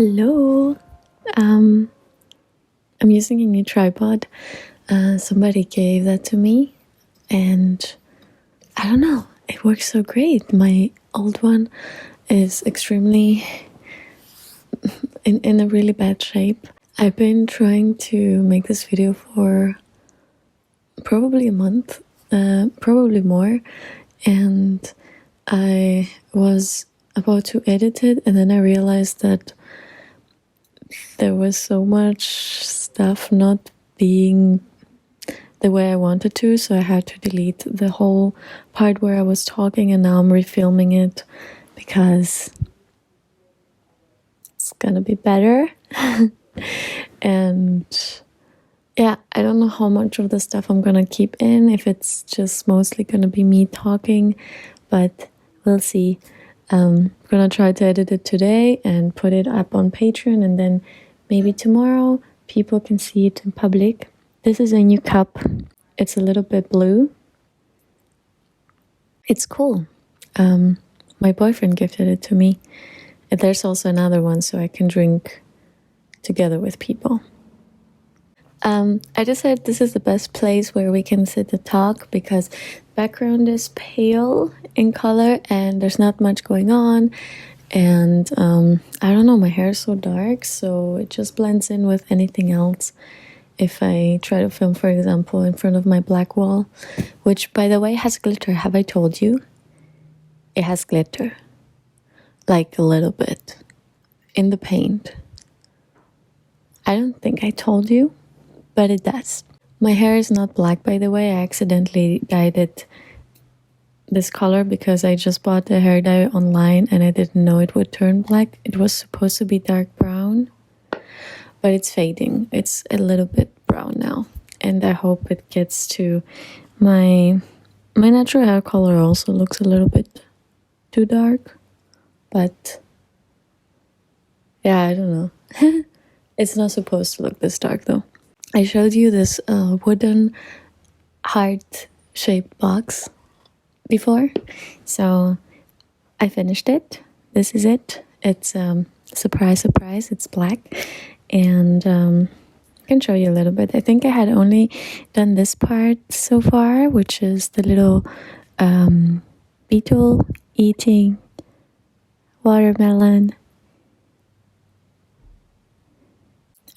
Hello. I'm using a new tripod. Somebody gave that to me, and I don't know, it works so great. My old one is extremely in a really bad shape. I've been trying to make this video for probably a month, probably more, and I was about to edit it, and then I realized that there was so much stuff not being the way I wanted to, so I had to delete the whole part where I was talking, and now I'm refilming it because it's gonna be better. And yeah, I don't know how much of the stuff I'm gonna keep in, if it's just mostly gonna be me talking, but we'll see. I'm gonna try to edit it today and put it up on Patreon, and then maybe tomorrow people can see it in public. This is a new cup. It's a little bit blue. It's cool. My boyfriend gifted it to me. And there's also another one so I can drink together with people. I decided this is the best place where we can sit and talk because the background is pale in color and there's not much going on. And I don't know, my hair is so dark, so it just blends in with anything else. If I try to film, for example, in front of my black wall, which, by the way, has glitter. Have I told you? It has glitter. Like a little bit. In the paint. I don't think I told you, but it does. My hair is not black, by the way. I accidentally dyed it this color because I just bought the hair dye online and I didn't know it would turn black. It was supposed to be dark brown, but it's fading. It's a little bit brown now, and I hope it gets to my natural hair color. Also looks a little bit too dark, but yeah, I don't know. It's not supposed to look this dark though. I showed you this wooden heart-shaped box before, so I finished it. This is it. It's surprise, it's black, and I can show you a little bit. I think I had only done this part so far, which is the little beetle eating watermelon.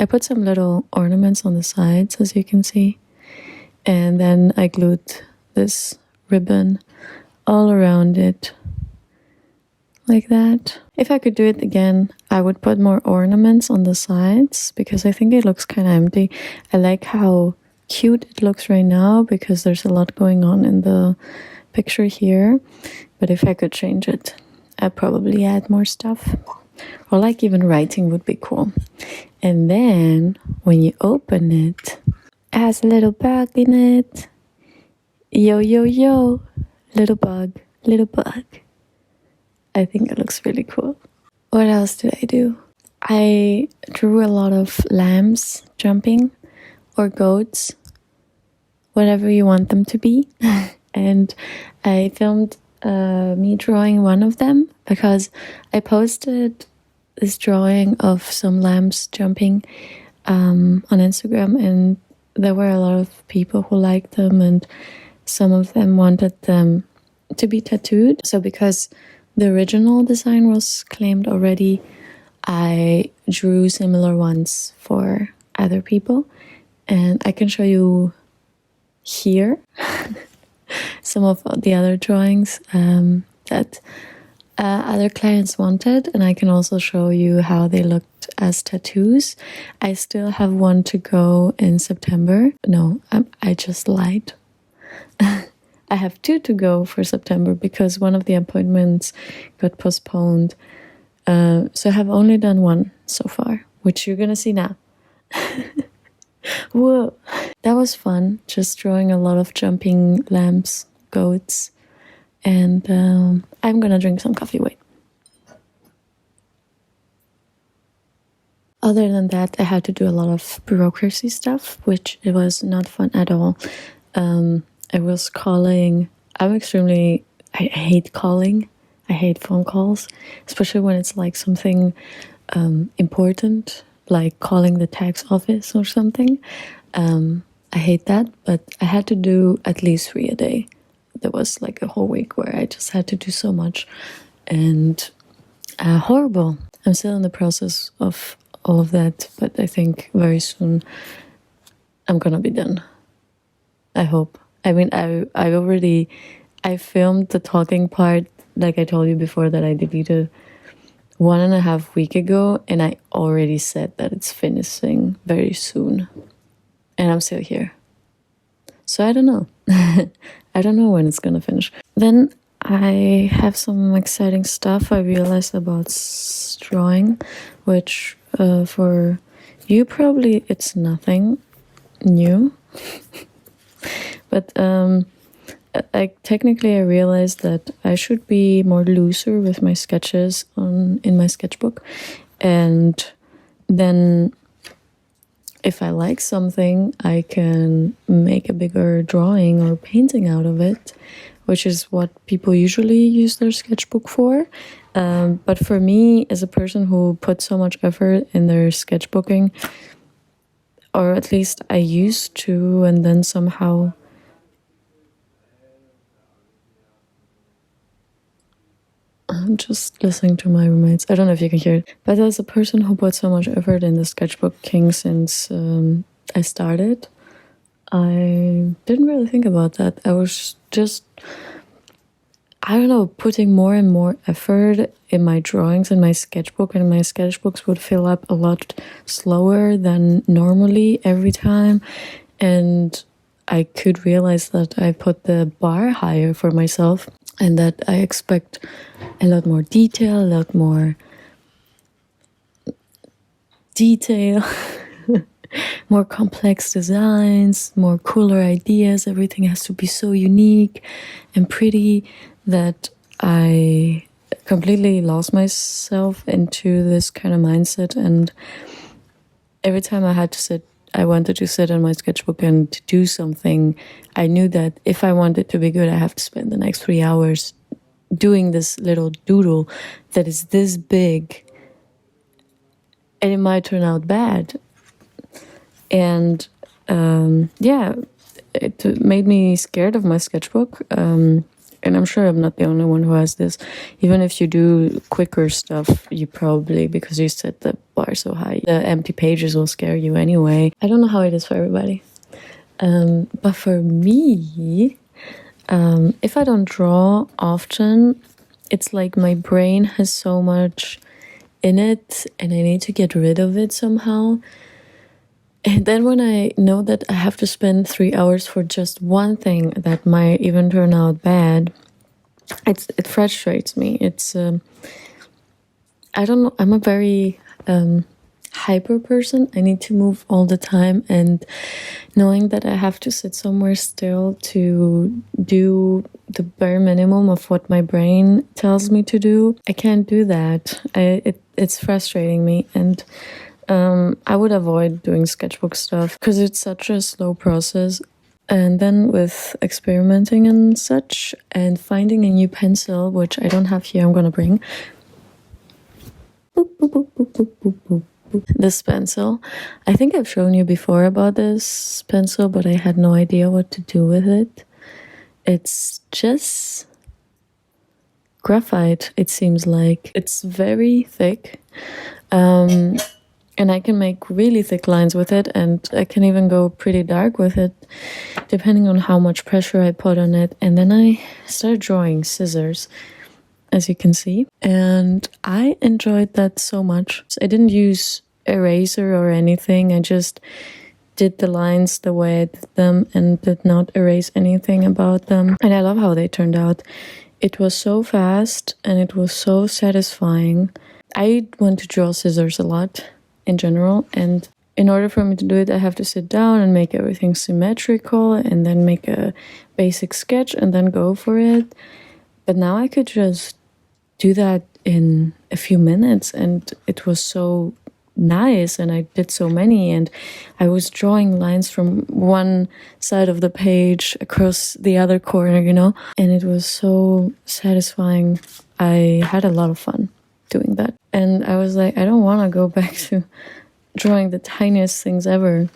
I put some little ornaments on the sides, as you can see, and then I glued this ribbon all around it like that. If I could do it again, I would put more ornaments on the sides because I think it looks kind of empty. I like how cute it looks right now because there's a lot going on in the picture here, but if I could change it, I'd probably add more stuff, or like even writing would be cool. And then when you open it, it has a little bug in it. Yo, yo, yo, little bug, little bug. I think it looks really cool. What else did I do? I drew a lot of lambs jumping, or goats, whatever you want them to be. And I filmed me drawing one of them because I posted this drawing of some lambs jumping on Instagram, and there were a lot of people who liked them, and some of them wanted them to be tattooed. So because the original design was claimed already, I drew similar ones for other people, and I can show you here some of the other drawings that other clients wanted, and I can also show you how they looked as tattoos. I still have one to go in September. No, I just lied. I have 2 to go for September because one of the appointments got postponed. So I have only done one so far, which you're gonna see now. Whoa, that was fun, just drawing a lot of jumping lambs, goats, and I'm gonna drink some coffee. Wait. Other than that, I had to do a lot of bureaucracy stuff, which it was not fun at all. I was calling. I hate calling. I hate phone calls, especially when it's like something important, like calling the tax office or something. I hate that, but I had to do at least 3 a day. There was like a whole week where I just had to do so much, and horrible. I'm still in the process of all of that, but I think very soon I'm gonna be done. I hope. I mean, I filmed the talking part, like I told you before, that I deleted 1.5 weeks ago, and I already said that it's finishing very soon, and I'm still here. So I don't know. I don't know when it's gonna finish. Then I have some exciting stuff I realized about drawing, which for you probably it's nothing new. But I realized that I should be more looser with my sketches in my sketchbook, and then if I like something, I can make a bigger drawing or painting out of it, which is what people usually use their sketchbook for. But for me, as a person who puts so much effort in their sketchbooking, or at least I used to, and then somehow I'm just listening to my roommates. I don't know if you can hear it. But as a person who put so much effort in the sketchbooking since I started, I didn't really think about that. I was just, I don't know, putting more and more effort in my drawings and my sketchbook, and my sketchbooks would fill up a lot slower than normally every time. And I could realize that I put the bar higher for myself, and that I expect a lot more detail, more complex designs, more cooler ideas. Everything has to be so unique and pretty that I completely lost myself into this kind of mindset. And every time I wanted to sit on my sketchbook and to do something, I knew that if I wanted to be good, I have to spend the next 3 hours doing this little doodle that is this big, and it might turn out bad. And it made me scared of my sketchbook. And I'm sure I'm not the only one who has this. Even if you do quicker stuff, you probably, because you set the bar so high, the empty pages will scare you anyway. I don't know how it is for everybody. But for me, if I don't draw often, it's like my brain has so much in it and I need to get rid of it somehow. And then when I know that I have to spend 3 hours for just one thing that might even turn out bad, it frustrates me. It's I don't know. I'm a very hyper person. I need to move all the time, and knowing that I have to sit somewhere still to do the bare minimum of what my brain tells me to do, I can't do that. It's frustrating me, and I would avoid doing sketchbook stuff because it's such a slow process. And then with experimenting and such, and finding a new pencil, which I don't have here, I'm gonna bring. Boop, boop, boop, boop, boop, boop, boop, boop. This pencil. I think I've shown you before about this pencil, but I had no idea what to do with it. It's just graphite, it seems like. It's very thick. And I can make really thick lines with it, and I can even go pretty dark with it, depending on how much pressure I put on it. And then I started drawing scissors, as you can see. And I enjoyed that so much. I didn't use eraser or anything. I just did the lines the way I did them and did not erase anything about them. And I love how they turned out. It was so fast and it was so satisfying. I want to draw scissors a lot in general, and in order for me to do it, I have to sit down and make everything symmetrical and then make a basic sketch and then go for it. But now I could just do that in a few minutes, and it was so nice, and I did so many, and I was drawing lines from one side of the page across the other corner, and it was so satisfying. I had a lot of fun. doing that. And I was like, I don't want to go back to drawing the tiniest things ever.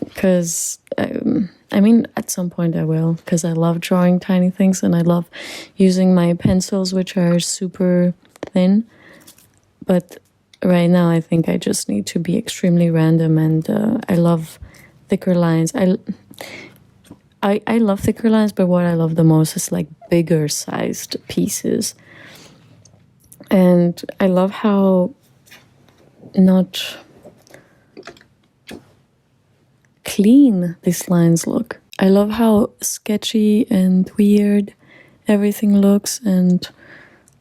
Because, I mean, at some point I will. Because I love drawing tiny things and I love using my pencils, which are super thin. But right now I think I just need to be extremely random, and I love thicker lines. I love thicker lines, but what I love the most is like bigger sized pieces. And I love how not clean these lines look. I love how sketchy and weird everything looks, and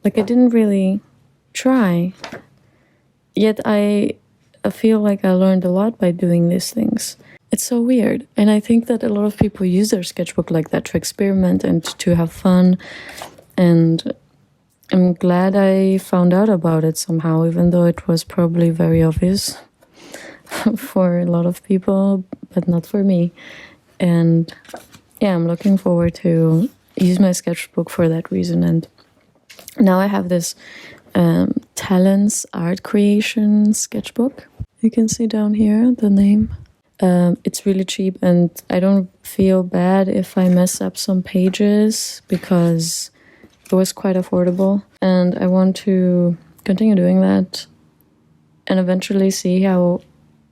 like I didn't really try. Yet I feel like I learned a lot by doing these things. It's so weird. And I think that a lot of people use their sketchbook like that to experiment and to have fun. And I'm glad I found out about it somehow, even though it was probably very obvious for a lot of people, but not for me. And yeah, I'm looking forward to use my sketchbook for that reason. And now I have this Talents Art Creation sketchbook. You can see down here the name. It's really cheap, and I don't feel bad if I mess up some pages because it was quite affordable, and I want to continue doing that and eventually see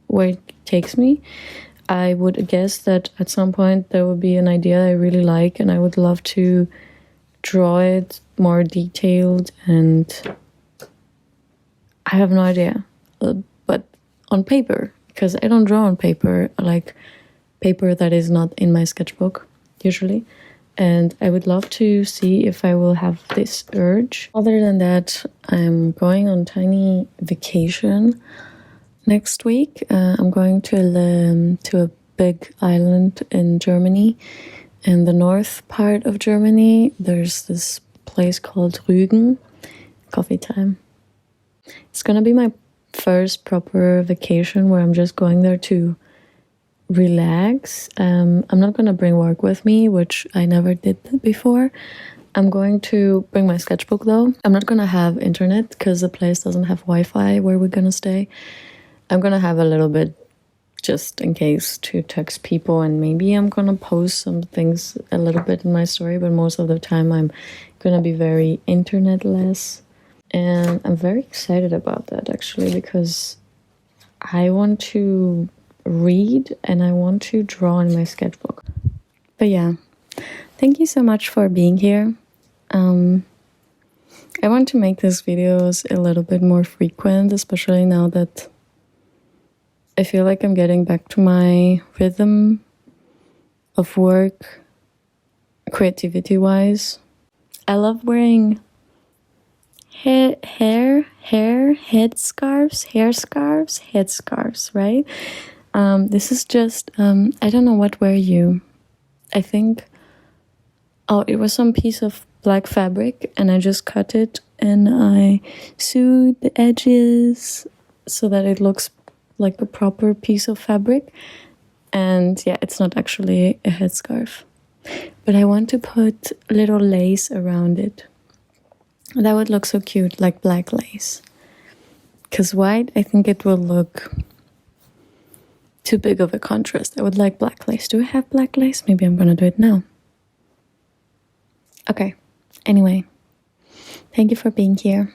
where it takes me. I would guess that at some point there will be an idea I really like, and I would love to draw it more detailed, and I have no idea, but on paper, because I don't draw on paper, like paper that is not in my sketchbook usually. And I would love to see if I will have this urge. Other than that, I'm going on tiny vacation next week. I'm going to a big island in Germany. In the north part of Germany, there's this place called Rügen. Coffee time. It's gonna be my first proper vacation where I'm just going there to relax. I'm not gonna bring work with me, which I never did before. I'm going to bring my sketchbook though. I'm not gonna have internet because the place doesn't have Wi-Fi where we're gonna stay. I'm gonna have a little bit just in case to text people, and maybe I'm gonna post some things a little bit in my story, but most of the time I'm gonna be very internet-less. And I'm very excited about that actually, because I want to read and I want to draw in my sketchbook. But yeah, thank you so much for being here. I want to make these videos a little bit more frequent, especially now that I feel like I'm getting back to my rhythm of work, creativity-wise. I love wearing headscarves, right? This is just, I don't know what were you. I think, it was some piece of black fabric, and I just cut it and I sewed the edges so that it looks like a proper piece of fabric. And yeah, it's not actually a headscarf, but I want to put little lace around it. That would look so cute, like black lace. Because white, I think it will look too big of a contrast. I would like black lace. Do I have black lace? Maybe I'm gonna do it now. Okay, anyway. Thank you for being here.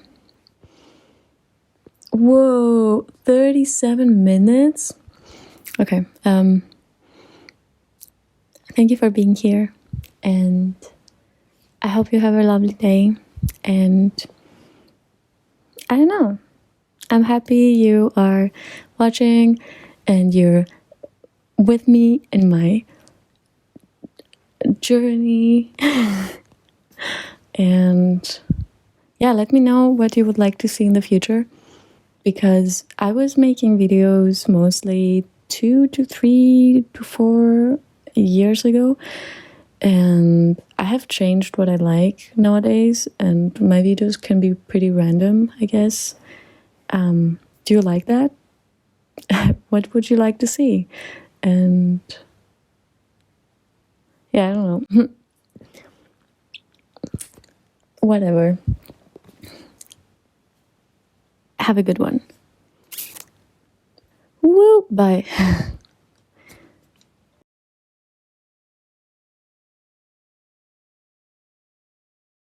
Whoa, 37 minutes? Okay, thank you for being here. And I hope you have a lovely day. And I don't know, I'm happy you are watching and you're with me in my journey. And yeah, let me know what you would like to see in the future, because I was making videos mostly 2 to 3 to 4 years ago, and I have changed what I like nowadays, and my videos can be pretty random, I guess. Do you like that? What would you like to see? And yeah, I don't know. Whatever. Have a good one. Woo! Bye.